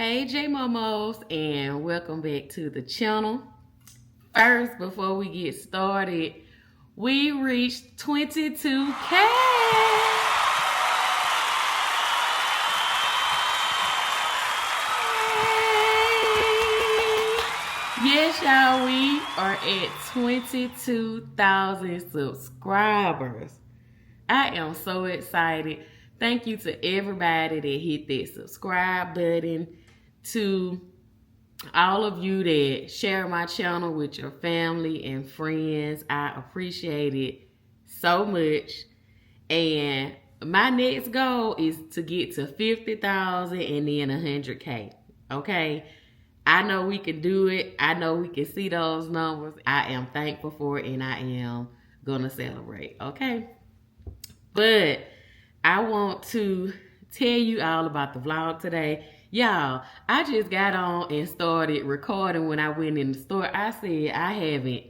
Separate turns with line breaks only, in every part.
Hey J-Momos, and welcome back to the channel. First, before we get started, we reached 22K. Yes, y'all, we are at 22,000 subscribers. I am so excited. Thank you to everybody that hit that subscribe button, to all of you that share my channel with your family and friends. I appreciate it so much. And my next goal is to get to 50,000 and then 100K. Okay? I know we can do it. I know we can see those numbers. I am thankful for it, and I am going to celebrate. Okay? But I want to tell you all about the vlog today. Y'all, I just got on and started recording when I went in the store. I said I haven't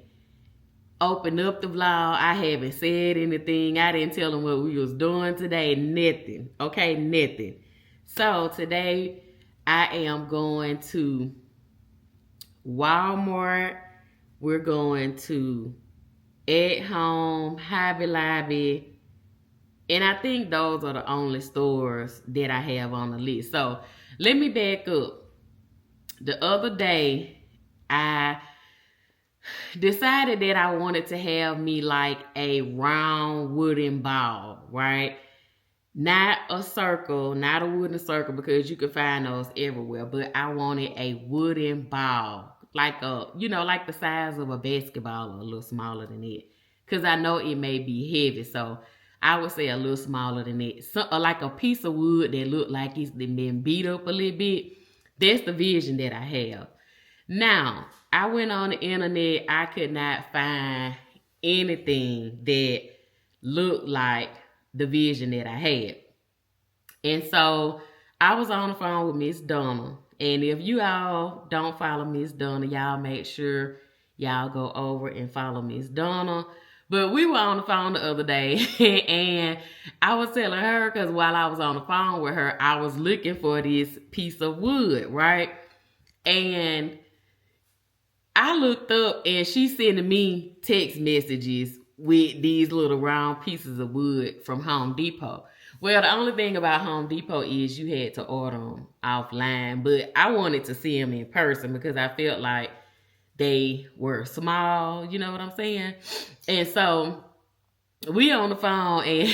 opened up the vlog. I haven't said anything. I didn't tell them what we was doing today. Nothing. Okay, nothing. So today I am going to Walmart. We're going to At Home, Hobby Lobby. And I think those are the only stores that I have on the list. So let me back up. The other day, I decided that I wanted to have me like a round wooden ball, right? Not a circle, not a wooden circle, because you can find those everywhere. But I wanted a wooden ball, like like the size of a basketball or a little smaller than it. Because I know it may be heavy, so I would say a little smaller than that. Like a piece of wood that looked like it's been beat up a little bit. That's the vision that I have. Now, I went on the internet. I could not find anything that looked like the vision that I had. And so I was on the phone with Miss Donna. And if you all don't follow Miss Donna, y'all make sure y'all go over and follow Miss Donna. But we were on the phone the other day, and I was telling her, because while I was on the phone with her, I was looking for this piece of wood, right? And I looked up, and she's sending me text messages with these little round pieces of wood from Home Depot. Well, the only thing about Home Depot is you had to order them offline, but I wanted to see them in person because I felt like they were small, you know what I'm saying? And so we on the phone, and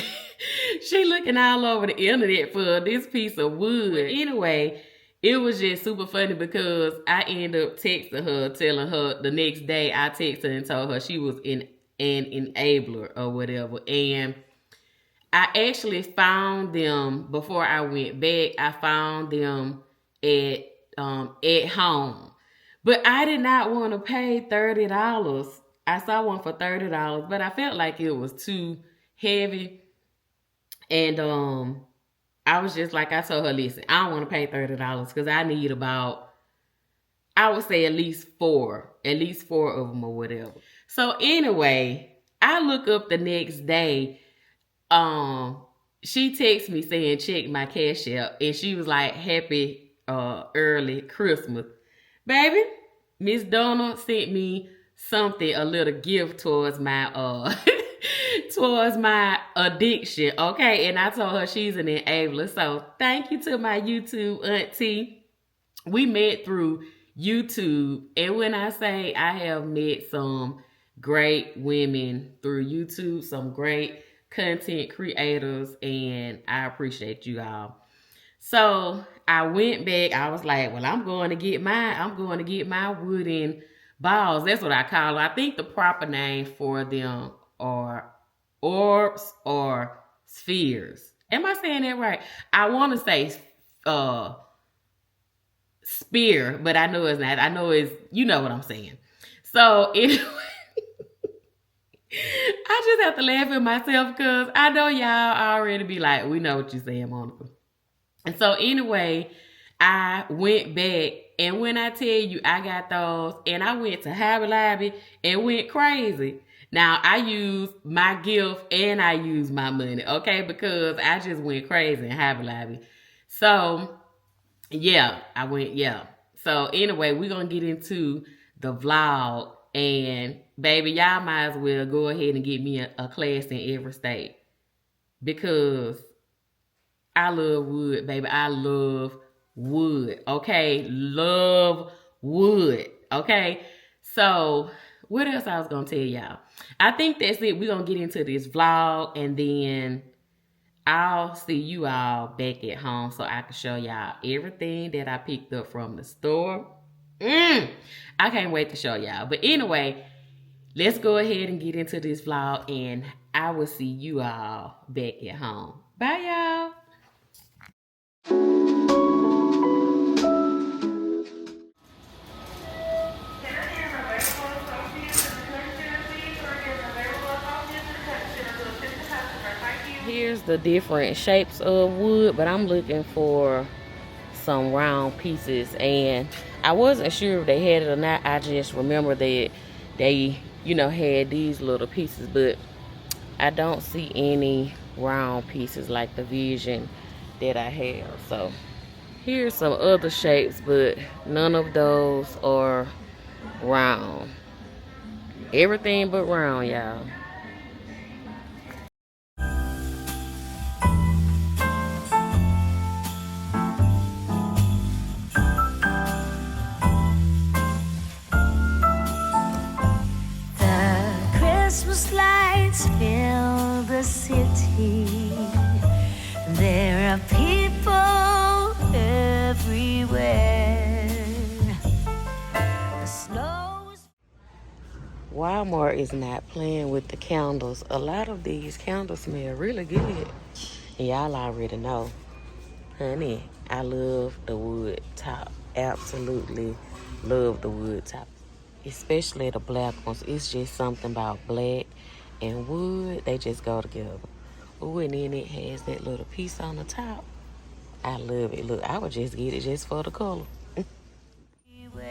she looking all over the internet for this piece of wood. Anyway, it was just super funny because I ended up texting her, telling her the next day. I texted her and told her she was an enabler or whatever. And I actually found them before I went back. I found them at Home. But I did not want to pay $30. I saw one for $30, but I felt like it was too heavy. And I was just like, I told her, listen, I don't want to pay $30 because I need about, I would say at least four of them or whatever. So anyway, I look up the next day. She texted me saying, check my Cashapp. And she was like, happy early Christmas. Baby, Miss Donna sent me something, a little gift towards my towards my addiction, okay? And I told her she's an enabler. So thank you to my YouTube auntie. We met through YouTube. And when I say I have met some great women through YouTube, some great content creators, and I appreciate you all. So I went back. I was like, well, I'm going to get my wooden balls. That's what I call them. I think the proper name for them are orbs or spheres. Am I saying that right? I want to say spear, but I know it's not. I know it's, you know what I'm saying. So anyway, I just have to laugh at myself because I know y'all already be like, we know what you're saying, Monica. And so anyway, I went back, and when I tell you I got those, and I went to Hobby Lobby and went crazy. Now, I used my gift and I used my money, okay? Because I just went crazy in Hobby Lobby. So, yeah, I went, yeah. So anyway, we're gonna get into the vlog, and baby, y'all might as well go ahead and get me a class in every state, because I love wood, baby. I love wood. Okay, love wood. Okay, so what else I was gonna tell y'all? I think that's it. We're gonna get into this vlog, and then I'll see you all back at home so I can show y'all everything that I picked up from the store. I can't wait to show y'all. But anyway, let's go ahead and get into this vlog, and I will see you all back at home. Bye, y'all. Here's the different shapes of wood, but I'm looking for some round pieces, and I wasn't sure if they had it or not. I just remember that they, had these little pieces, but I don't see any round pieces like the vision that I have. So here's some other shapes, but none of those are round. Everything but round, y'all.
Christmas lights fill the city. There are people everywhere. The snow is...
Walmart is not playing with the candles. A lot of these candles smell really good. And y'all already know. Honey, I love the wood top. Absolutely love the wood top. Especially the black ones. It's just something about black and wood. They just go together. Ooh, and then it has that little piece on the top. I love it. Look, I would just get it just for the color.
The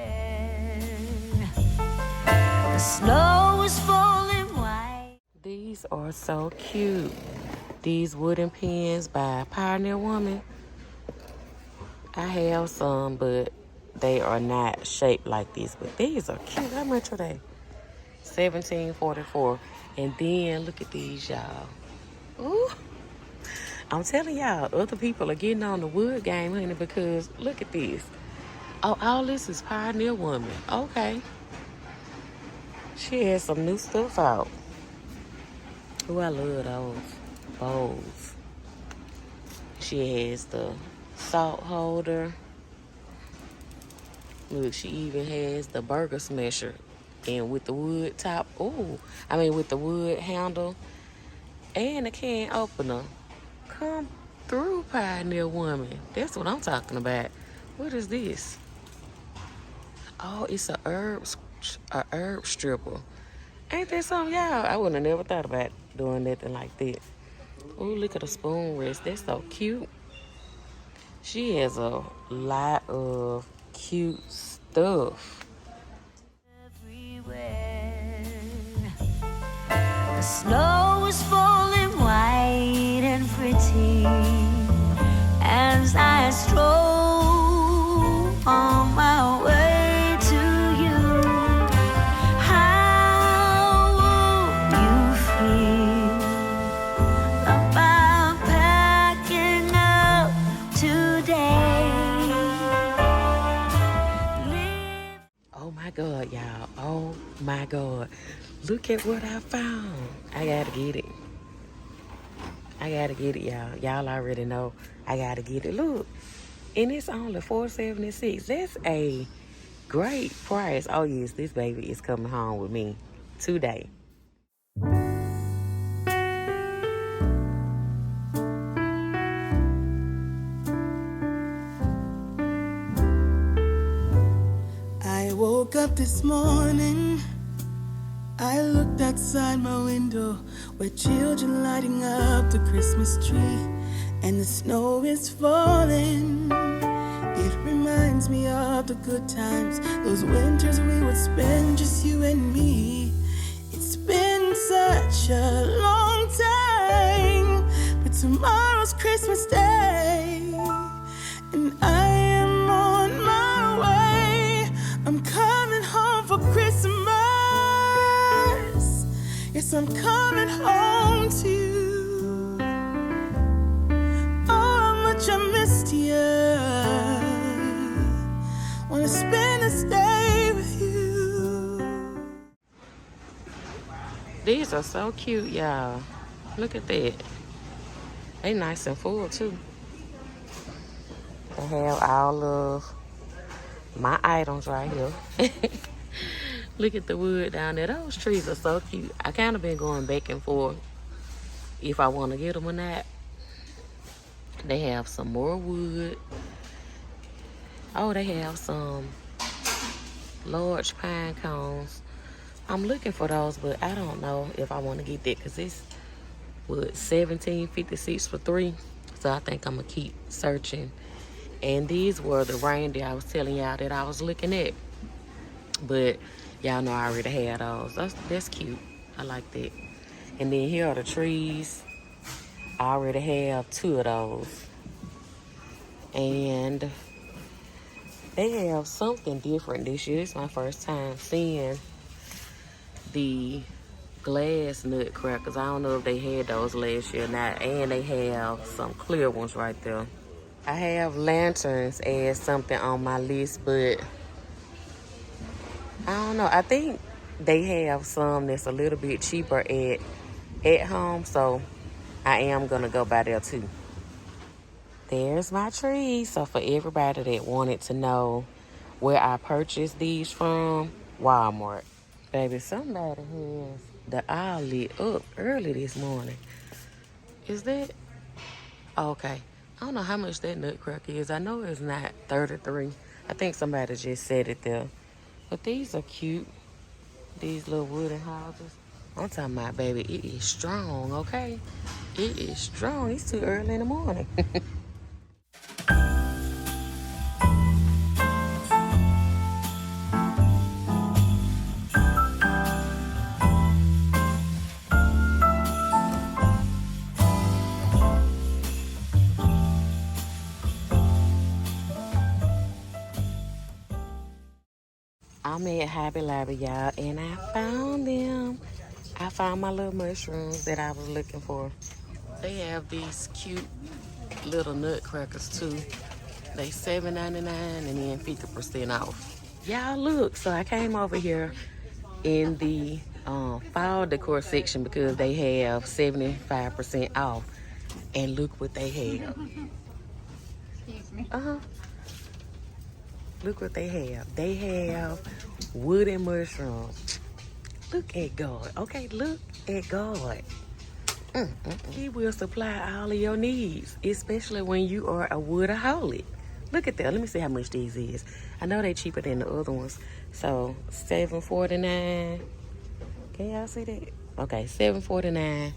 snow is falling white.
These are so cute. These wooden pins by Pioneer Woman. I have some, but they are not shaped like this. But these are cute. How much are they? $17.44. And then look at these, y'all. Ooh. I'm telling y'all, other people are getting on the wood game, honey, because look at this. Oh, all this is Pioneer Woman. Okay. She has some new stuff out. Ooh, I love those bowls. She has the salt holder. Look, she even has the burger smasher. And with the wood top, with the wood handle and the can opener. Come through, Pioneer Woman. That's what I'm talking about. What is this? Oh, it's a herb stripper. Ain't that something, y'all? I wouldn't have never thought about doing nothing like that. Oh, look at the spoon rest. That's so cute. She has a lot of cute stuff.
The snow is falling white and pretty as I stroll on my way to you. How would you feel about packing up today?
Oh my God, y'all. Oh my God. Look at what I found. I gotta get it. I gotta get it, y'all. Y'all already know I gotta get it. Look. And it's only $4.76. That's a great price. Oh yes, this baby is coming home with me today.
I woke up this morning, I looked outside my window where children lighting up the Christmas tree, and the snow is falling. It reminds me of the good times, those winters we would spend just you and me. It's been such a long time, but tomorrow's Christmas Day, and I am on my way. I'm coming home for Christmas. Yes, I'm coming home to you. Oh, how much I missed you. Wanna spend this day with you.
These are so cute, y'all. Look at that. They nice and full too. They have all of my items right here. Look at the wood down there. Those trees are so cute. I kind of been going back and forth if I want to get them or not. They have some more wood. Oh, they have some large pine cones. I'm looking for those, but I don't know if I want to get that because it's what, $17.56 for 3. So I think I'm gonna keep searching. And these were the reindeer I was telling y'all that I was looking at. But y'all know I already had those. That's cute. I like that. And then here are the trees. I already have 2 of those. And they have something different this year. This is my first time seeing the glass nutcrackers. I don't know if they had those last year or not. And they have some clear ones right there. I have lanterns as something on my list, but I don't know. I think they have some that's a little bit cheaper at home, so I am gonna go by there too. There's my tree. So for everybody that wanted to know where I purchased these from, Walmart. Baby, somebody has the aisle lit up early this morning. Is that? Oh, okay. I don't know how much that nutcracker is. I know it's not 33. I think somebody just said it there. But these are cute. These little wooden houses. I'm talking about, baby, it is strong, okay? It is strong. It's too early in the morning. I'm at Hobby Lobby, y'all, and I found them. I found my little mushrooms that I was looking for. They have these cute little nutcrackers too. They $7.99 and then 50% off. Y'all look, so I came over here in the fall decor section because they have 75% off. And look what they have.
Excuse me.
Look what they have. They have wooden mushrooms. Look at God. Okay, look at God. He will supply all of your needs, especially when you are a woodaholic. Look at that. Let me see how much these is. I know they're cheaper than the other ones. So $7.49. Can y'all see that? Okay, $7.49,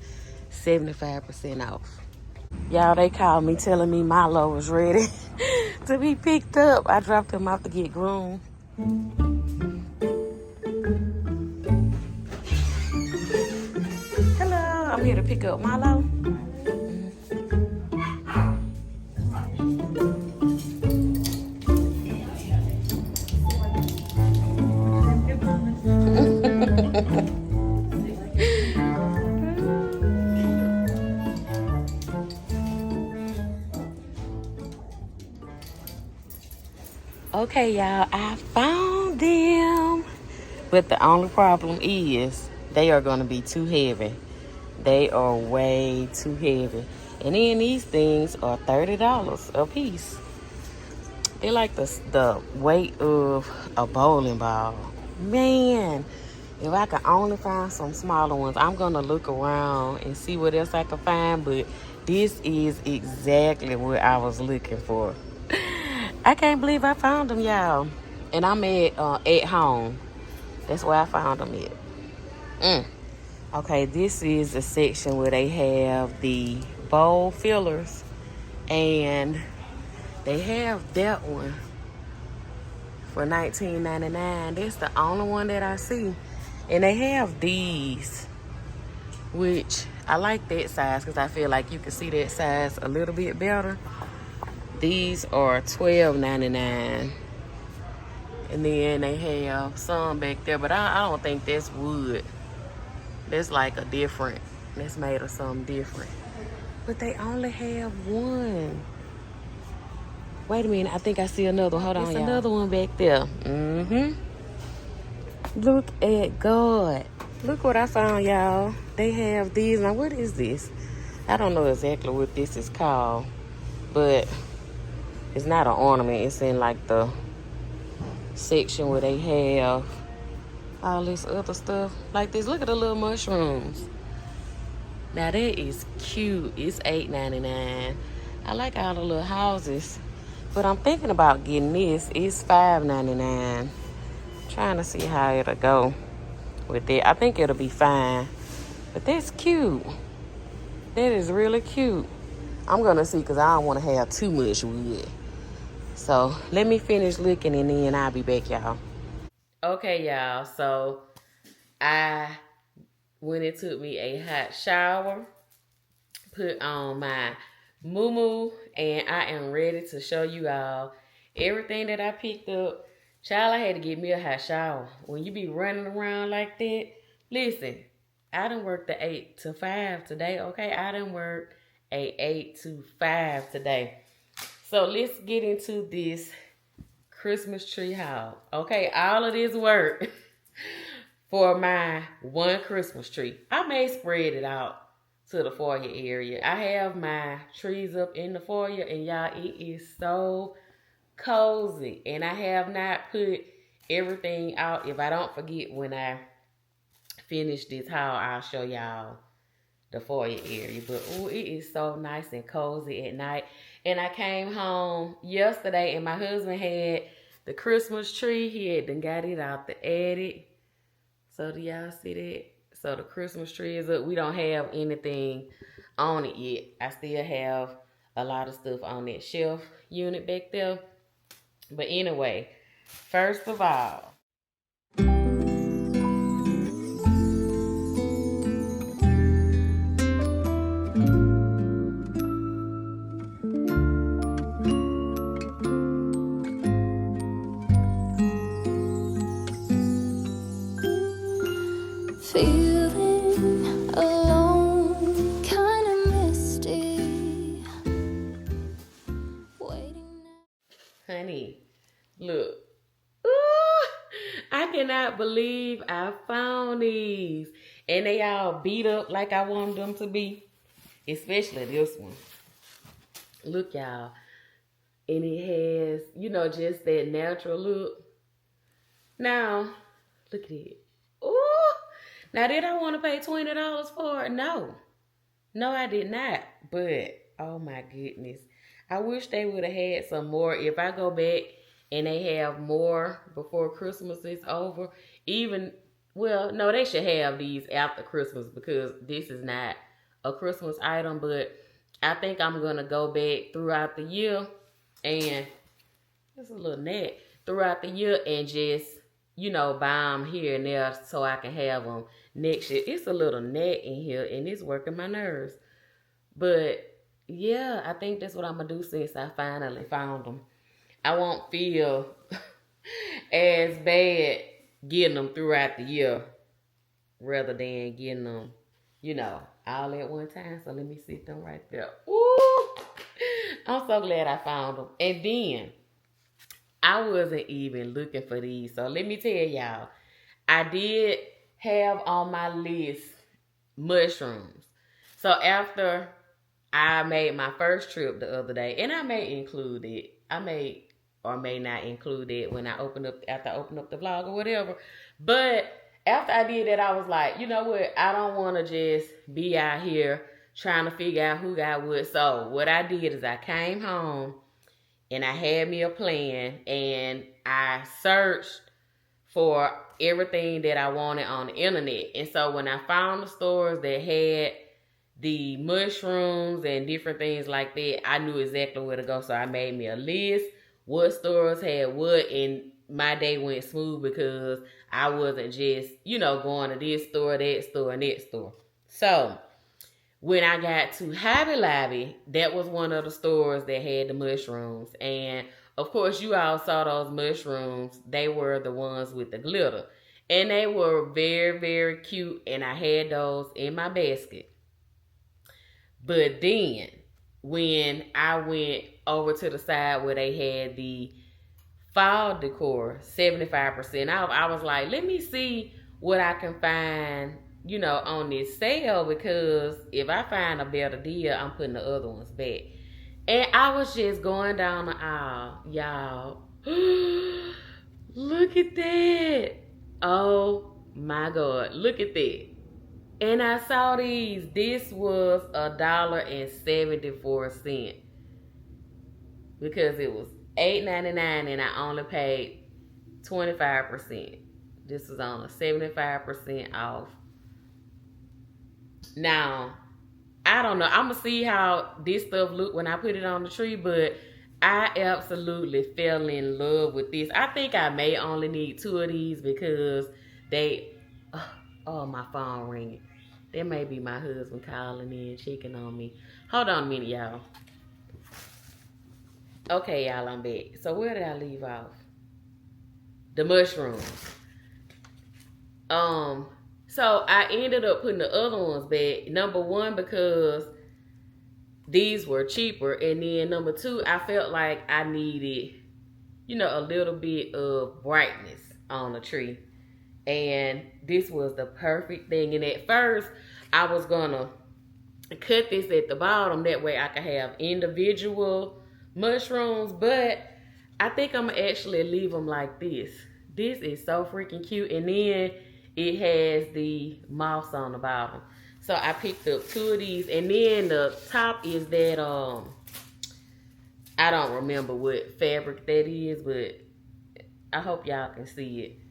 75% off. Y'all, they called me telling me Milo was ready to be picked up. I dropped him off to get groomed. Hello, I'm here to pick up Milo. Okay, y'all, I found them. But the only problem is they are going to be too heavy. They are way too heavy. And then these things are $30 a piece. They're like the weight of a bowling ball. Man, if I could only find some smaller ones, I'm going to look around and see what else I can find. But this is exactly what I was looking for. I can't believe I found them, y'all. And I'm at home. That's where I found them at. Okay, this is the section where they have the bowl fillers. And they have that one for $19.99. That's the only one that I see. And they have these, which I like that size because I feel like you can see that size a little bit better. These are $12.99. And then they have some back there, but I don't think that's wood. That's like a different, that's made of something different. But they only have one. Wait a minute, I think I see another one. Hold on, y'all. There's another one back there. Look at God. Look what I found, y'all. They have these. Now, what is this? I don't know exactly what this is called, but it's not an ornament. It's in like the section where they have all this other stuff like this. Look at the little mushrooms. Now that is cute. It's $8.99. I like all the little houses, but I'm thinking about getting this. It's $5.99. Trying to see how it'll go with it. I think it'll be fine, but that's cute. That is really cute. I'm gonna see because I don't want to have too much wood. So let me finish looking and then I'll be back, y'all. Okay, y'all. So I went and took me a hot shower, put on my muumuu, and I am ready to show you all everything that I picked up. Child, I had to get me a hot shower. When you be running around like that, listen, I done worked the 8 to 5 today, okay? I done worked a 8 to 5 today. So let's get into this Christmas tree haul. Okay, all of this work for my one Christmas tree. I may spread it out to the foyer area. I have my trees up in the foyer, and y'all, it is so cozy. And I have not put everything out. If I don't forget when I finish this haul, I'll show y'all the foyer area. But oh, it is so nice and cozy at night. And I came home yesterday and my husband had the Christmas tree. He had done got it out the attic. So do y'all see that? So the Christmas tree is up. We don't have anything on it yet. I still have a lot of stuff on that shelf unit back there. But anyway, first of all,
Feeling alone, kind of misty. Waiting.
honey, look. Ooh, I cannot believe I found these. And they all beat up like I wanted them to be. Especially this one. Look, y'all. And it has, you know, just that natural look. Now, look at it. Ooh. Now, did I want to pay $20 for it? No. No, I did not. But, oh my goodness. I wish they would have had some more. If I go back and they have more before Christmas is over, even, well, no, they should have these after Christmas because this is not a Christmas item. But I think I'm going to go back throughout the year and, just a little net, throughout the year and just, you know, buy them here and there so I can have them next year. It's a little net in here and it's working my nerves. But yeah, I think that's what I'm going to do since I finally found them. I won't feel as bad getting them throughout the year rather than getting them, you know, all at one time. So let me sit them right there. Ooh, I'm so glad I found them. And then I wasn't even looking for these. So let me tell y'all, I did have on my list mushrooms. So after I made my first trip the other day, and I may include it. I may or may not include it when I open up, after I open up the vlog or whatever. But after I did that, I was like, you know what? I don't want to just be out here trying to figure out who got what. So what I did is I came home and I had me a plan and I searched for everything that I wanted on the internet. And so when I found the stores that had the mushrooms and different things like that, I knew exactly where to go. So I made me a list, what stores had what, and my day went smooth because I wasn't just, you know, going to this store, that store, and that store. So When I got to Hobby Lobby, that was one of the stores that had the mushrooms. And of course, you all saw those mushrooms. They were the ones with the glitter. And they were very, very cute. And I had those in my basket. But then, when I went over to the side where they had the fall decor 75% off, I was like, let me see what I can find, you know, on this sale, because if I find a better deal, I'm putting the other ones back. And I was just going down the aisle, y'all. Look at that. Oh my God, look at that. And I saw these. This was $1.74 because it was $8.99 and I only paid 25%. This was on a 75% off. Now, I don't know. I'm gonna see how this stuff look when I put it on the tree, but I absolutely fell in love with this. I think I may only need 2 of these because they. Oh, my phone ringing. That may be my husband calling in, checking on me. Hold on a minute, y'all. Okay, y'all, I'm back. So where did I leave off? The mushrooms. So I ended up putting the other ones back. Number one, because these were cheaper. And then number two, I felt like I needed, you know, a little bit of brightness on the tree. And this was the perfect thing. And at first, I was going to cut this at the bottom. That way I could have individual mushrooms. But I think I'm going to actually leave them like this. This is so freaking cute. And then it has the moss on the bottom. So I picked up 2 of these. And then the top is that, I don't remember what fabric that is. But I hope y'all can see it.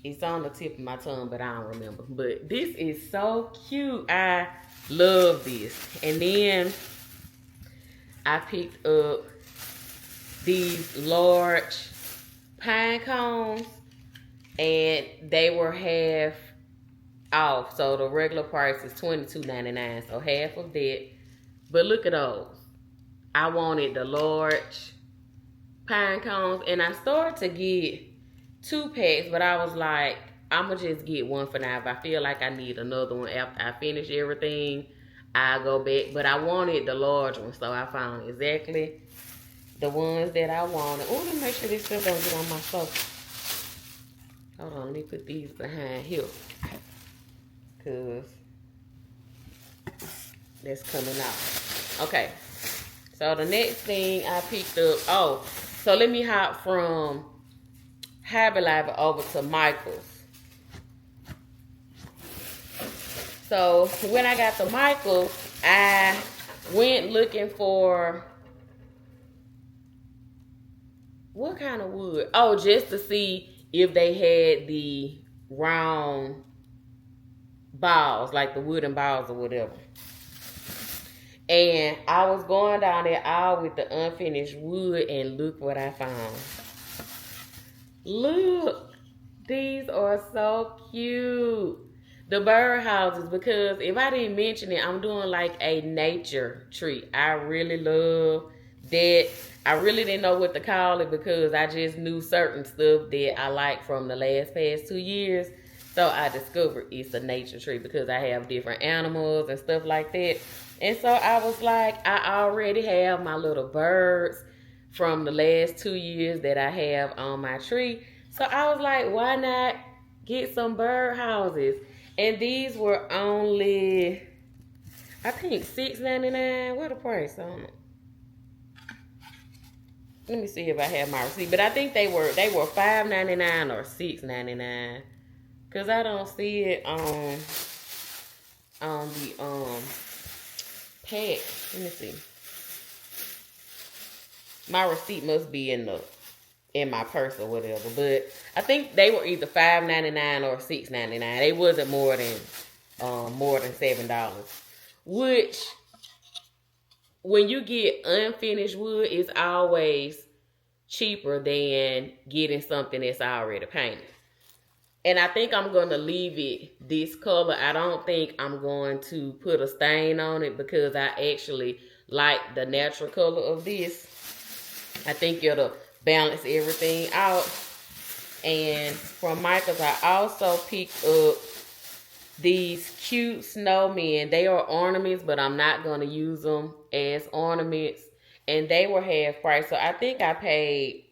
It's on the tip of my tongue, but I don't remember. But this is so cute. I love this. And then I picked up these large pine cones. And they were half off. So the regular price is $22.99. So half of that. But look at those. I wanted the large pine cones. And I started to get 2 packs, but I was like, I'm going to just get one for now. If I feel like I need another one after I finish everything, I'll go back. But I wanted the large one, so I found exactly the ones that I wanted. Oh, let me make sure this stuff don't get on my sofa. Hold on, let me put these behind here. Because that's coming out. Okay, so the next thing I picked up, so let me hop from Hobby Lobby over to Michael's. So when I got to Michael's, I went looking for what kind of wood? Oh, just to see if they had the round balls, like the wooden balls or whatever. And I was going down there all with the unfinished wood, and look what I found. Look, these are so cute. The bird houses, because if I didn't mention it, I'm doing like a nature tree. I really love that. I really didn't know what to call it because I just knew certain stuff that I like from the past 2 years. So I discovered it's a nature tree because I have different animals and stuff like that. And so I was like, I already have my little birds from the last 2 years that I have on my tree. So I was like, why not get some bird houses? And these were only, I think, $6.99. What the price on it? Let me see if I have my receipt. But I think they were $5.99 or $6.99. Cause I don't see it on the pack. Let me see. My receipt must be in my purse or whatever. But I think they were either $5.99 or $6.99. They wasn't more than $7. Which, when you get unfinished wood, it's always cheaper than getting something that's already painted. And I think I'm going to leave it this color. I don't think I'm going to put a stain on it because I actually like the natural color of this. I think it'll balance everything out. And from Michael's, I also picked up these cute snowmen. They are ornaments, but I'm not going to use them as ornaments. And they were half price. So I think I paid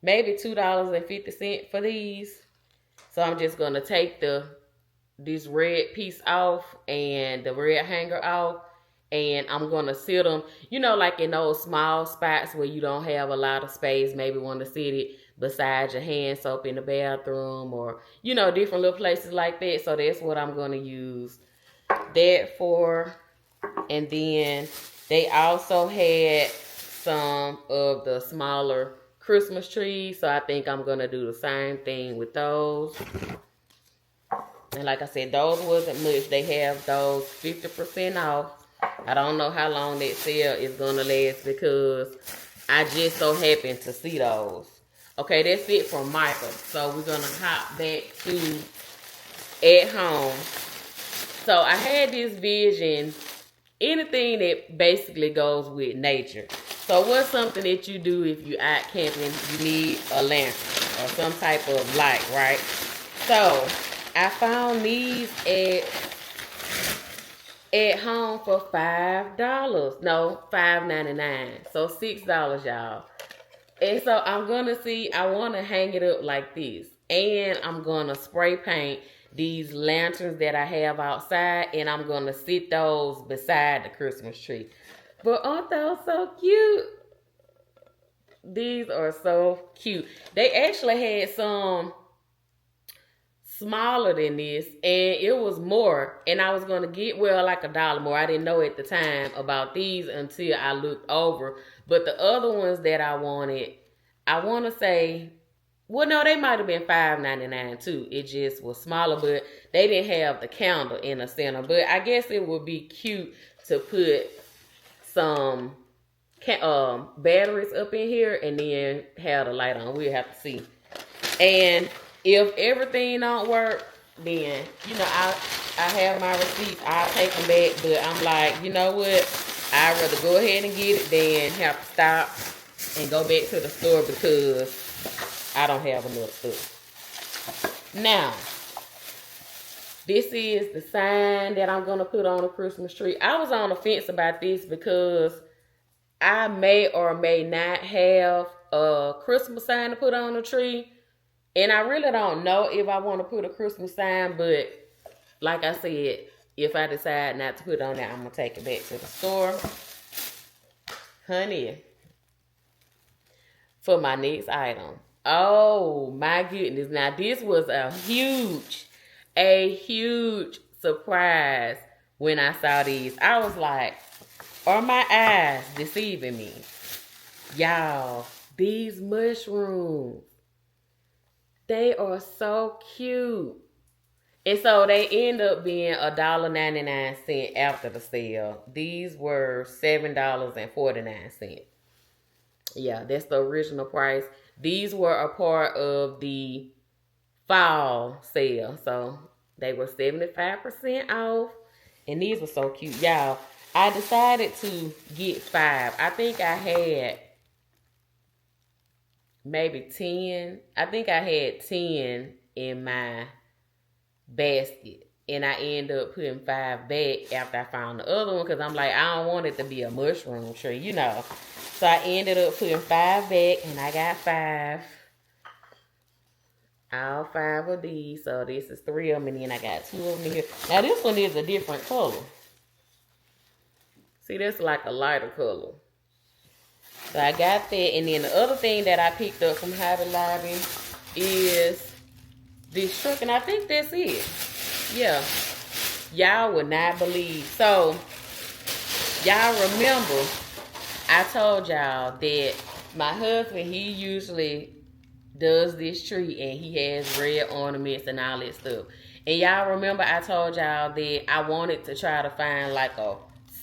maybe $2.50 for these. So I'm just going to take this red piece off and the red hanger off. And I'm going to sit them, you know, like in those small spots where you don't have a lot of space. Maybe want to sit it beside your hand soap in the bathroom or, you know, different little places like that. So that's what I'm going to use that for. And then they also had some of the smaller Christmas trees. So I think I'm going to do the same thing with those. And like I said, those wasn't much. They have those 50% off. I don't know how long that sale is going to last because I just so happened to see those. Okay, that's it from Michael. So we're going to hop back to at home. So I had this vision, anything that basically goes with nature. So what's something that you do if you're out camping, you need a lantern or some type of light, right? So I found these at home for $5. No, $5.99. So $6, y'all. And so I'm going to see, I want to hang it up like this. And I'm going to spray paint these lanterns that I have outside. And I'm going to sit those beside the Christmas tree. But aren't those so cute? These are so cute. They actually had some smaller than this, and it was more, and I was going to get, well, like $1 more. I didn't know at the time about these until I looked over. But the other ones that I wanted, I want to say, well, no, they might have been $5.99 too. It just was smaller, but they didn't have the candle in the center. But I guess it would be cute to put some batteries up in here and then have the light on. We'll have to see. And if everything don't work, then, you know, I have my receipts. I'll take them back. But I'm like, you know what? I'd rather go ahead and get it than have to stop and go back to the store because I don't have enough stuff. Now, this is the sign that I'm going to put on a Christmas tree. I was on the fence about this because I may or may not have a Christmas sign to put on the tree. And I really don't know if I want to put a Christmas sign, but like I said, if I decide not to put it on there, I'm going to take it back to the store. Honey, for my next item. Oh, my goodness. Now, this was a huge surprise when I saw these. I was like, are my eyes deceiving me? Y'all, these mushrooms. They are so cute. And so they end up being $1.99 after the sale. These were $7.49. Yeah, that's the original price. These were a part of the fall sale. So they were 75% off. And these were so cute. Y'all, I decided to get 5. I think I had maybe 10. I think I had 10 in my basket. And I ended up putting 5 back after I found the other one. Because I'm like, I don't want it to be a mushroom tree, you know. So I ended up putting 5 back. And I got 5. All 5 of these. So this is 3 of them. And then I got 2 of them here. Now this one is a different color. See, that's like a lighter color. So I got that. And then the other thing that I picked up from Hobby Lobby is this truck. And I think that's it. Yeah. Y'all would not believe. So, y'all remember, I told y'all that my husband, he usually does this tree. And he has red ornaments and all that stuff. And y'all remember I told y'all that I wanted to try to find like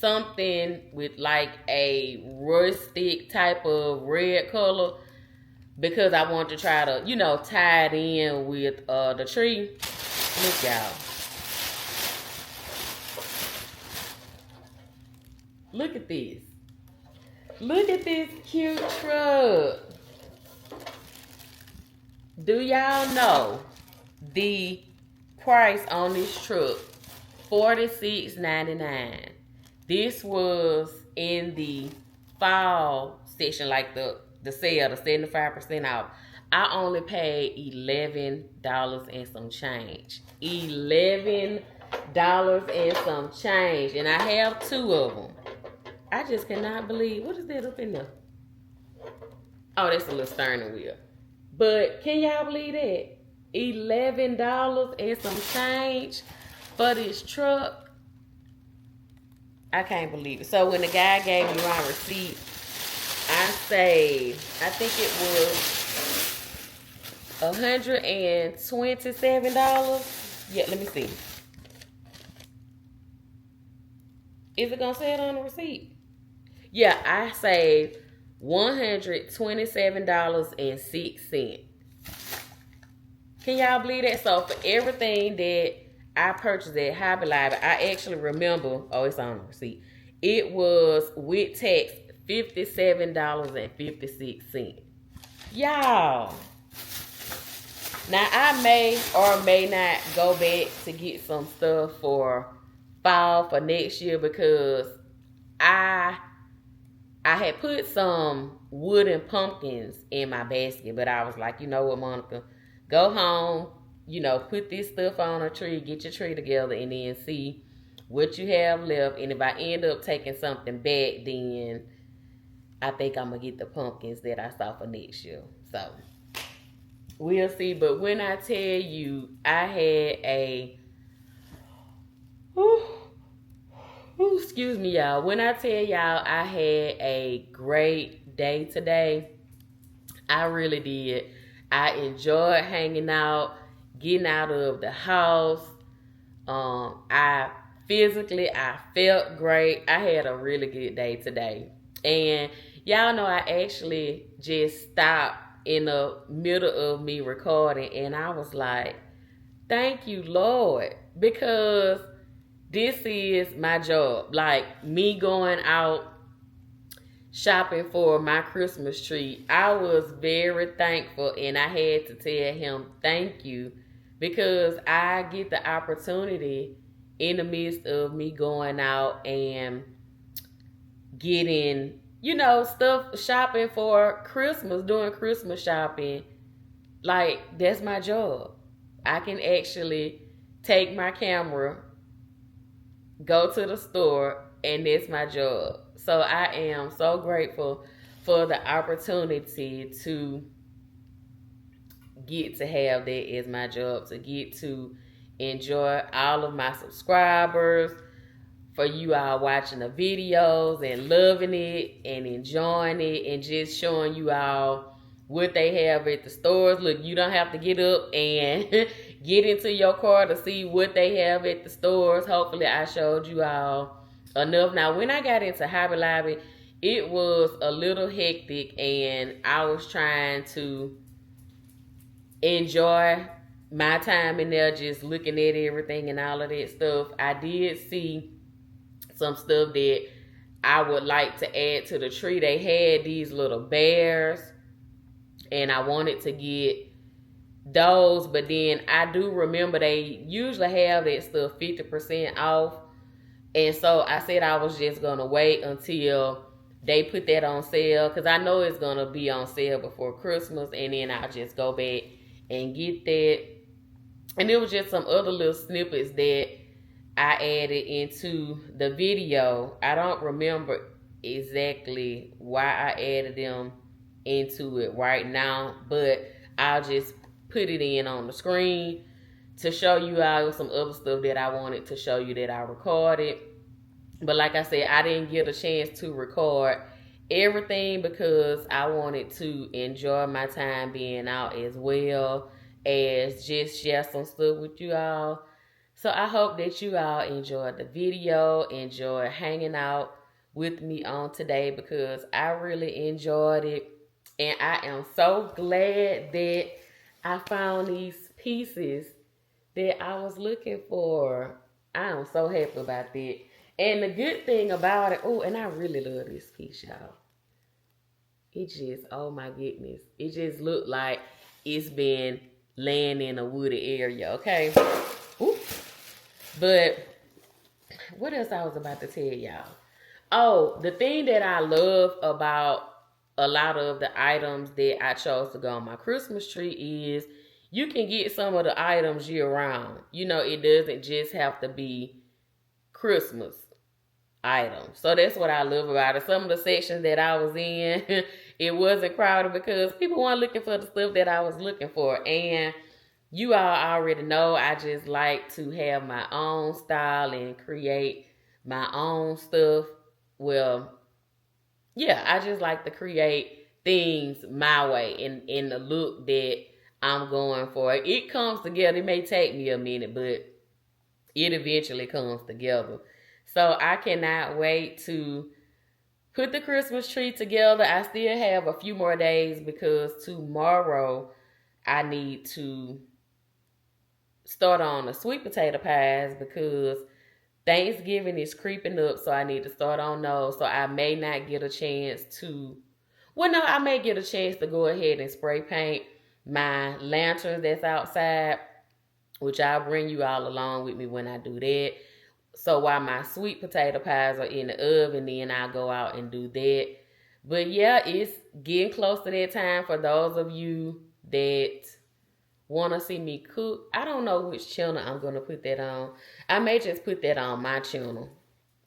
something with like a rustic type of red color. because I want to try to, you know, tie it in with the tree. Look, y'all. Look at this. Look at this cute truck. Do y'all know the price on this truck? $46.99. This was in the fall section, like the sale, the 75% off. I only paid $11 and some change. $11 and some change. And I have two of them. I just cannot believe. What is that up in there? Oh, that's a little steering wheel. But can y'all believe that? $11 and some change for this truck. I can't believe it. So when the guy gave me my receipt, I saved, I think it was $127. Yeah, let me see. Is it gonna say it on the receipt? Yeah, I saved $127.06. Can y'all believe that? So for everything that I purchased at Hobby Lobby, I actually remember, oh, it's on the receipt. It was with tax $57.56. Y'all. Now I may or may not go back to get some stuff for fall for next year because I had put some wooden pumpkins in my basket, but I was like, you know what, Monica, go home, you know, put this stuff on a tree, get your tree together, and then see what you have left. And if I end up taking something back, then I think I'm going to get the pumpkins that I saw for next year. So, we'll see. But when I tell you, I had a... excuse me, y'all. When I tell y'all I had a great day today, I really did. I enjoyed hanging out, getting out of the house. I felt great. I had a really good day today. And y'all know I actually just stopped in the middle of me recording and I was like, thank you, Lord, because this is my job. Like me going out shopping for my Christmas tree, I was very thankful and I had to tell him thank you because I get the opportunity in the midst of me going out and getting, you know, stuff, shopping for Christmas, doing Christmas shopping. Like, that's my job. I can actually take my camera, go to the store, and that's my job. So I am so grateful for the opportunity to get to have that as my job, to get to enjoy all of my subscribers, for you all watching the videos and loving it and enjoying it and just showing you all what they have at the stores. Look, you don't have to get up and get into your car to see what they have at the stores. Hopefully I showed you all enough. Now, when I got into Hobby Lobby, it was a little hectic and I was trying to enjoy my time in there just looking at everything and all of that stuff. I did see some stuff that I would like to add to the tree. They had these little bears and I wanted to get those, but then I do remember they usually have that stuff 50% off. And so I said I was just going to wait until they put that on sale because I know it's going to be on sale before Christmas, and then I'll just go back and get that. And there was just some other little snippets that I added into the video. I don't remember exactly why I added them into it right now, but I'll just put it in on the screen to show you all some other stuff that I wanted to show you that I recorded. But like I said, I didn't get a chance to record everything because I wanted to enjoy my time being out as well as just share some stuff with you all. So I hope that you all enjoyed the video, enjoyed hanging out with me on today because I really enjoyed it. And I am so glad that I found these pieces that I was looking for. I am so happy about that. And the good thing about it, oh, and I really love this piece, y'all. It just, oh my goodness. It just looked like it's been laying in a wooded area, okay? Ooh. But what else I was about to tell y'all? Oh, the thing that I love about a lot of the items that I chose to go on my Christmas tree is you can get some of the items year round. You know, it doesn't just have to be Christmas items. So that's what I love about it. Some of the sections that I was in, it wasn't crowded because people weren't looking for the stuff that I was looking for. And you all already know I just like to have my own style and create my own stuff. Well, yeah, I just like to create things my way in the look that I'm going for. It comes together. It may take me a minute, but it eventually comes together. So I cannot wait to put the Christmas tree together. I still have a few more days because tomorrow I need to start on the sweet potato pies because Thanksgiving is creeping up, so I need to start on those. So I may not get a chance to, well, no, I may get a chance to go ahead and spray paint my lanterns that's outside, which I'll bring you all along with me when I do that. So while my sweet potato pies are in the oven, then I'll go out and do that. But yeah, it's getting close to that time for those of you that want to see me cook. I don't know which channel I'm going to put that on. I may just put that on my channel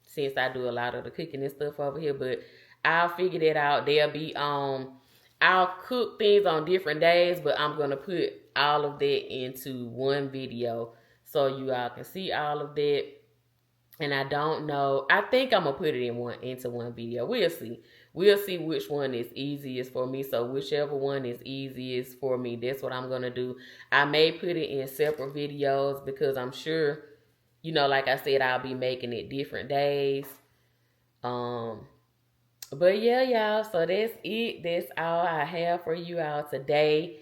since I do a lot of the cooking and stuff over here, but I'll figure that out. They'll be I'll cook things on different days, but I'm going to put all of that into one video so you all can see all of that. And I don't know. I think I'm going to put it into one video. We'll see. We'll see which one is easiest for me. So whichever one is easiest for me, that's what I'm going to do. I may put it in separate videos because I'm sure, you know, like I said, I'll be making it different days. But yeah, y'all. So that's it. That's all I have for you all today.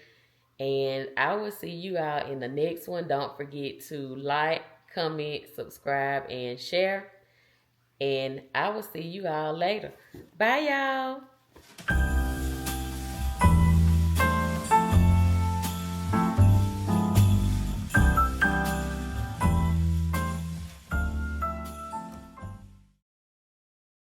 And I will see you all in the next one. Don't forget to like, comment, subscribe, and share. And I will see you all later. Bye, y'all.